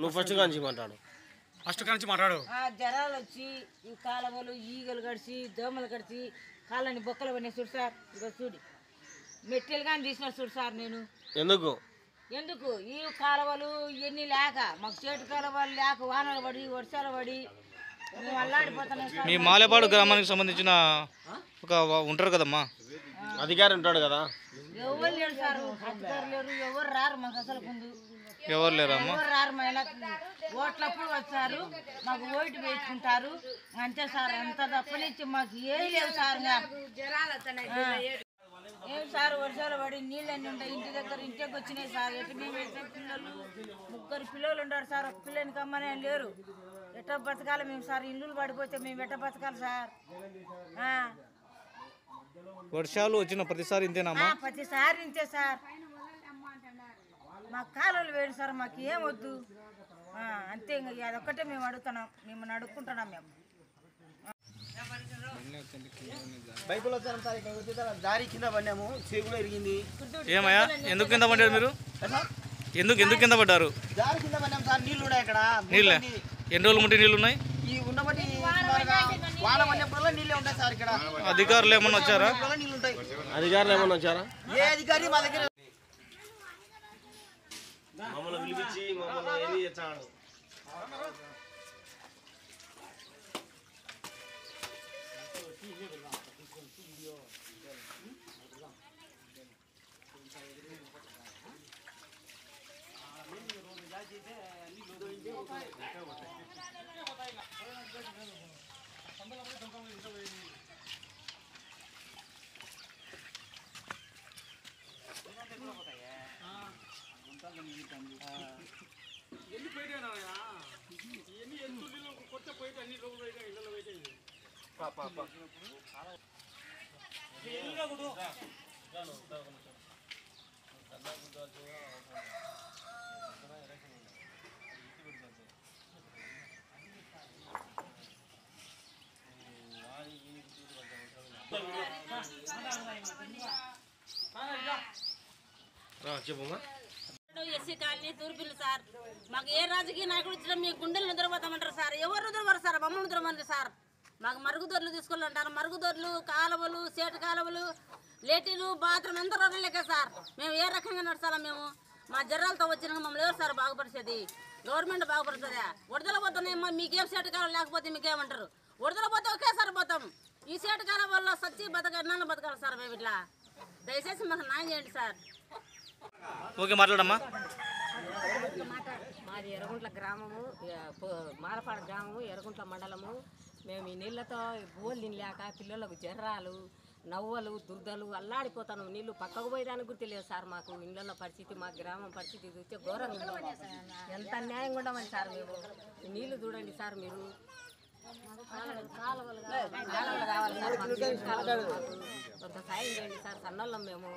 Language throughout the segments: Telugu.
నువ్వు ఫస్ట్ కాంచి మాట్లాడు. ఫస్ట్ కాంచి మాట్లాడు. జ్వరాలు వచ్చి ఈ కాలువలు ఈగలు కడిచి దోమలు కడిచి కాళ్ళని బొక్కలు పడినాయి చూడు సార్. ఇదో చూడు మెట్టెలు కానీ తీసిన చూడు సార్. నేను ఎందుకు ఈ కాలువలు ఇవన్నీ లేక మాకు చేటు కాలువలు లేక వానలు పడి వర్షాలు పడి మేము అల్లాడిపోతున్నాం. మీ మాలేపాడు గ్రామానికి సంబంధించిన ఒక ఉంటారు కదమ్మా, అధికారి ఉంటాడు కదా. ఎవరు లేరు సార్, అధికారులు లేరు, ఎవరు రారు మాకు అసలు ముందు ఎవరు లేరమ్మా. ఎవరు రారు. మహిళకు ఓట్లప్పుడు వచ్చారు, మాకు ఓటు వేసుకుంటారు అంతే సార్. అంత తప్పనిచ్చి మాకు ఏం లేవు సార్. ఏం సార్ వర్షాలు పడి నీళ్ళన్నీ ఉంటాయి ఇంటి దగ్గర, ఇంటికి వచ్చినాయి సార్. ఎట్లా మేము ఎట్లా పిల్లలు 3 పిల్లలు ఉంటారు సార్, ఒక పిల్లని కమ్మనే లేరు. ఎట్లా బతకాలి మేము సార్? ఇల్లులు పడిపోతే మేము ఎట్లా బతకాలి సార్? వర్షాలు వచ్చిన ప్రతిసారి ఇంతేనమ్మా? ప్రతిసారి ఇంతే సార్. మాకు కాలువలు వేడు సార్, మాకు ఏం వద్దు అంతే. ఇంకా అదొక్కటే మేము అడుగుతున్నాం, మిమ్మల్ని అడుక్కుంటున్నాం. మేము బైకులో వచ్చాం సార్, ఇక్కడ దారి కింద పడినాము, చేయి కూడా ఇరిగింది. ఏమయ్యా ఎందుకు కింద పడ్డారు మీరు? ఎందుకు కింద పడ్డారు? దారి కింద పడినాం సార్. నీళ్ళు ఉన్నాయి ఇక్కడ. నీళ్ళే? ఎన్ని రోజులు ముట్టి నీళ్ళు ఉన్నాయి? ఈ ఉన్నబట్టి వాన పడినప్పుడల్లా నీళ్ళే ఉంటాయి సార్ ఇక్కడ. అధికారులు ఏమన్నా వచ్చారా? నీళ్ళు ఉంటాయి. అధికారులు ఏమన్నా వచ్చారా? ఏ అధికారి మా దగ్గర మమ్మల్ని పిలిపించి మమ్మల్ని ఏమి చేస్తాడు? చెప్పమ్మా. ఎస్సీ కాలనీ తూర్పిల్లు సార్. మాకు ఏ రాజకీయ నాయకుడు ఇచ్చినా మీ గుండెలు నిద్రపోతామంటారు సార్. ఎవరు నిద్రపోరు సార్, మమ్మల్ని నిద్రపోండి సార్. మాకు మరుగుదొడ్లు తీసుకొని అంటారు. మరుగుదొడ్లు, కాలువలు, సేటు కాలువలు, లేటిలు, బాత్రూమ్ ఎంత రోడ్లకే సార్. మేము ఏ రకంగా నడుస్తారా? మేము మా జర్రాలతో వచ్చిన మమ్మల్ని ఎవరు సార్ బాగుపరిచేది? గవర్నమెంట్ బాగుపడుతుందా? వరదల పోతున్నాయమ్మా, మీకేం సేటు కాలం లేకపోతే మీకేమంటారు? వరదల పోతే ఒకేసారి పోతాం. ఈ సేటు కాలం వల్ల సచ్చి ఎన్నాళ్ళు బతకాలి సార్ మేము ఇట్లా? దయచేసి మాకు న్యాయం చేయండి సార్. ఓకే మాట్లాడమ్మా. మాది ఎర్రగుంట్ల గ్రామము, మాలపాడు గ్రామము, ఎర్రగుంట్ల మండలము. మేము ఈ నీళ్ళతో బోలు తినలేక పిల్లలకు జర్రాలు, నవ్వలు, దుర్దలు అల్లాడిపోతాను. నీళ్లు పక్కకు పోయడానికి కూడా తెలియదు సార్. మాకు ఇళ్ళల్లో పరిస్థితి, మా గ్రామం పరిస్థితి చూస్తే ఘోరంగా ఉంది. ఎంత అన్యాయంగా ఉండమని సార్ మేము. నీళ్లు చూడండి సార్ మీరు. కాలువలు కావాలి సార్, కొంత సాయం చేయండి సార్. సన్నోళ్ళం మేము,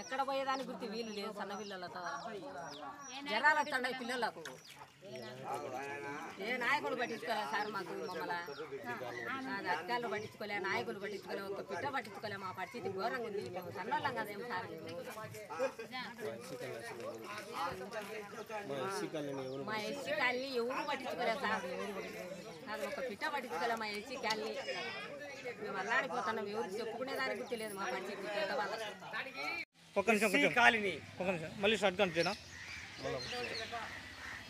ఎక్కడ పోయేదానికి గుర్తు వీలు లేదు. సన్న పిల్లలతో జరాలు వస్తున్నాయి పిల్లలకు. ఏ నాయకులు పట్టించుకోలే సార్ మాకు. మమ్మల్ని అధికారులు పట్టించుకోలే, నాయకులు పట్టించుకోలే, ఒక పిట్ట పట్టించుకోలే. మా పరిస్థితి ఘోరంగా ఉంది. మేము సన్నోళ్ళం కదేం సార్. మా ఎస్సీ కాలనీ ఎవరు పట్టించుకోలే సార్. అది ఒక పిట్ట పట్టించుకోలే మా ఎస్సీ కాలనీ. మేము అల్లాడిపోతున్నాం, ఎవరికి చెప్పుకునేదానికి తెలియదు మా పరిస్థితి. ఒక్క నిమిషం కాలనీ, ఒక్క నిమిషం మళ్ళీ షార్ట్ కంటేనా.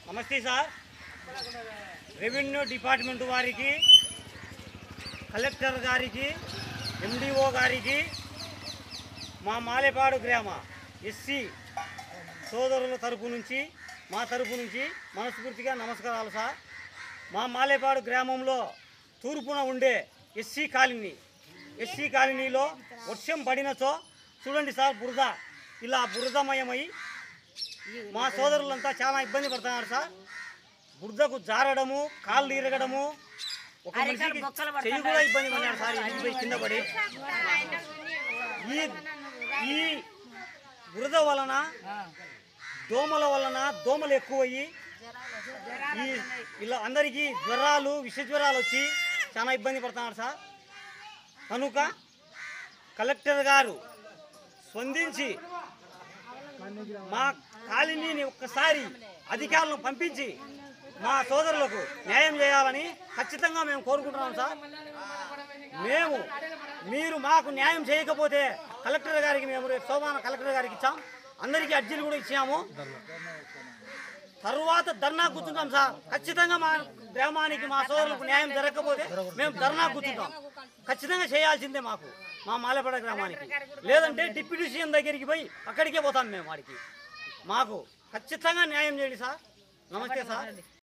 నమస్తే సార్. రెవెన్యూ డిపార్ట్మెంట్ వారికి, కలెక్టర్ గారికి, ఎండిఓ గారికి, మా మాలేపాడు గ్రామ ఎస్సీ సోదరుల తరపు నుంచి, మా తరపు నుంచి మనస్ఫూర్తిగా నమస్కారాలు సార్. మా మాలేపాడు గ్రామంలో తూర్పున ఉండే ఎస్సీ కాలనీలో వర్షం పడినచో చూడండి సార్, బురద ఇలా బురదమయమై మా సోదరులంతా చాలా ఇబ్బంది పడుతున్నారు సార్. బురదకు జారడము, కాళ్ళు ఇరగడము, ఒక మనిషికి చెయ్యి కూడా ఇబ్బంది పడినాడు సార్. ఇంటిపై కింద పడి ఈ బురద వలన, దోమల వలన దోమలు ఎక్కువయ్యి ఇలా అందరికీ జ్వరాలు, విష జ్వరాలు వచ్చి చాలా ఇబ్బంది పడుతున్నారు సార్. కనుక కలెక్టర్ గారు స్పందించి మా కాలనీని ఒక్కసారి అధికారులను పంపించి మా సోదరులకు న్యాయం చేయాలని ఖచ్చితంగా మేము కోరుకుంటున్నాం సార్. మీరు మాకు న్యాయం చేయకపోతే కలెక్టర్ గారికి మేము రేపు సోమవారం కలెక్టర్ గారికి ఇచ్చాం, అందరికీ అర్జీలు కూడా ఇచ్చాము. తర్వాత ధర్నా కూర్చుంటాం సార్. ఖచ్చితంగా మా గ్రామానికి మా సోదరులకు న్యాయం జరగకపోతే మేము ధర్నా కూర్చుంటాం. ఖచ్చితంగా చేయాల్సిందే మాకు, మా మాలేపేట గ్రామానికి. లేదంటే డిప్యూటీ సీఎం దగ్గరికి పోయి అక్కడికే పోతాం మేము. వాడికి మాకు ఖచ్చితంగా న్యాయం చేయండి సార్. నమస్తే సార్.